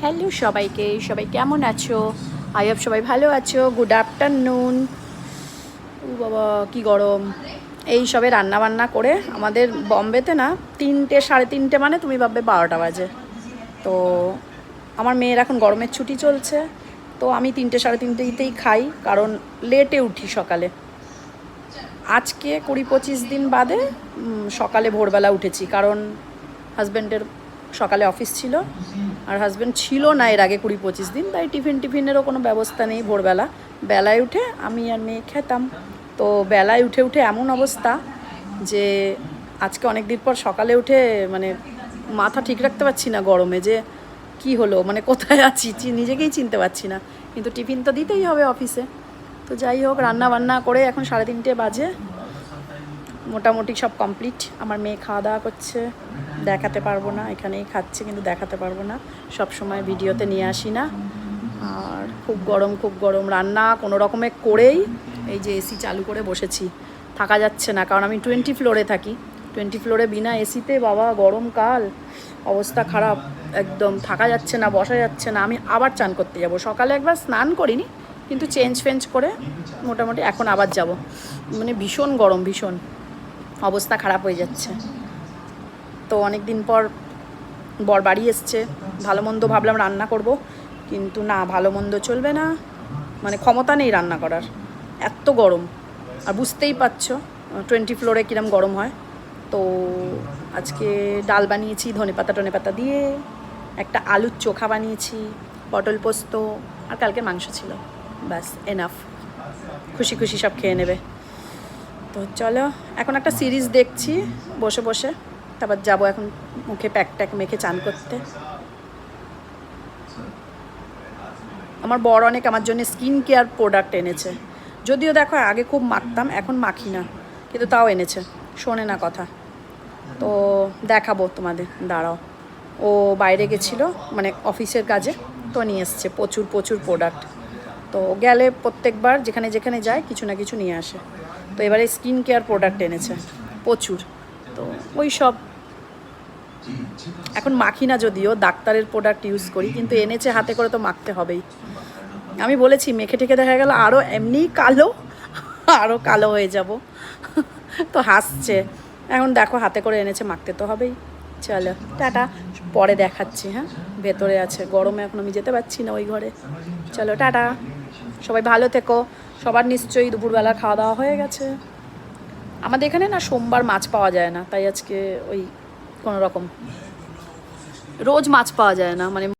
Hello সবাইকে, সবাই কেমন আছো? আই হোপ সবাই ভালো আছো। Good afternoon. ও বাবা কি গরম! এই সবে রান্না বান্না করে আমাদের বম্বেতে না 3টে 3:30 মানে তুমি ভাববে 12টা বাজে। তো আমার মেয়ের এখন গরমের ছুটি চলছে, তো আমি 3টে 3:30তেই খাই, কারণ লেটে উঠি সকালে। আজকে 20-25 দিন বাদে সকালে ভোরবেলা উঠেছি, কারণ হাজব্যান্ডের সকালে অফিস ছিল, আর হাজব্যান্ড ছিল না এর আগে 20-25 দিন, তাই টিফিনেরও কোনো ব্যবস্থা নেই। ভোরবেলা বেলায় উঠে আমি আর মেয়ে খেতাম। তো বেলায় উঠে উঠে এমন অবস্থা যে আজকে অনেক দিন পর সকালে উঠে মানে মাথা ঠিক রাখতে পারছি না গরমে, যে কি হলো, মানে কোথায় আছি নিজেকেই চিনতে পারছি না। কিন্তু টিফিন তো দিতেই হবে অফিসে। তো যাই হোক, রান্না বান্না করে এখন 3:30 বাজে, মোটামুটি সব কমপ্লিট। আমার মেয়ে খাওয়া দাওয়া করছে, দেখাতে পারবো না, এখানেই খাচ্ছে কিন্তু দেখাতে পারবো না, সব সময় ভিডিওতে নিয়ে আসি না। আর খুব গরম রান্না কোনো রকমে করেই এই যে এসি চালু করে বসেছি। থাকা যাচ্ছে না, কারণ আমি 20 ফ্লোরে থাকি। 20 ফ্লোরে বিনা এসিতে বাবা গরমকাল, অবস্থা খারাপ একদম, থাকা যাচ্ছে না, বসা যাচ্ছে না। আমি আবার চান করতে যাব, সকালে একবার স্নান করিনি, কিন্তু চেঞ্জ করে মোটামুটি এখন আবার যাব। মানে ভীষণ গরম, ভীষণ অবস্থা খারাপ হয়ে যাচ্ছে। তো অনেক দিন পর বর বাড়ি এসছে, ভালো মন্দ ভাবলাম রান্না করব, কিন্তু না, ভালো মন্দ চলবে না, মানে ক্ষমতা নেই রান্না করার, এত গরম। আর বুঝতেই পারছো 20 ফ্লোরে কিরম গরম হয়। তো আজকে ডাল বানিয়েছি ধনেপাতা দিয়ে, একটা আলুর চোখা বানিয়েছি, পটল পোস্ত, আর কালকে মাংস ছিল, ব্যাস এনাফ। খুশি খুশি সব খেয়ে নেবে। তো চলো, এখন একটা সিরিজ দেখছি বসে বসে, তারপর যাবো এখন মুখে প্যাক মেখে চান করতে। আমার বর অনেক আমার জন্য স্কিন কেয়ার প্রোডাক্ট এনেছে, যদিও দেখো আগে খুব মাখতাম, এখন মাখি না, কিন্তু তাও এনেছে, শোনে না কথা। তো দেখাবো তোমাদের, দাঁড়াও। ও বাইরে গেছিলো মানে অফিসের কাজে, তো নিয়ে এসছে প্রচুর প্রোডাক্ট। তো গেলে প্রত্যেকবার যেখানে যায় কিছু না কিছু নিয়ে আসে। তো এবারে স্কিন কেয়ার প্রোডাক্ট এনেছে প্রচুর। তো ওই সব এখন মাখি না, যদিও ডাক্তারের প্রোডাক্ট ইউজ করি, কিন্তু এনেছে হাতে করে, তো মাখতে হবেই। আমি বলেছি মেখে ঠেকে দেখা গেল আরও এমনিই কালো, আরও কালো হয়ে যাব। তো হাসছে। এখন দেখো হাতে করে এনেছে, মাখতে তো হবেই। চলো টাটা, পরে দেখাচ্ছি। হ্যাঁ, ভেতরে আছে, গরমে এখন আমি যেতে পারছি না ওই ঘরে। চলো টাটা, সবাই ভালো থেকো। সবার নিশ্চয়ই দুপুরবেলা খাওয়া দাওয়া হয়ে গেছে। আমাদের এখানে না সোমবার মাছ পাওয়া যায় না, তাই আজকে ওই কোনো রকম, রোজ মাছ পাওয়া যায় না, মানে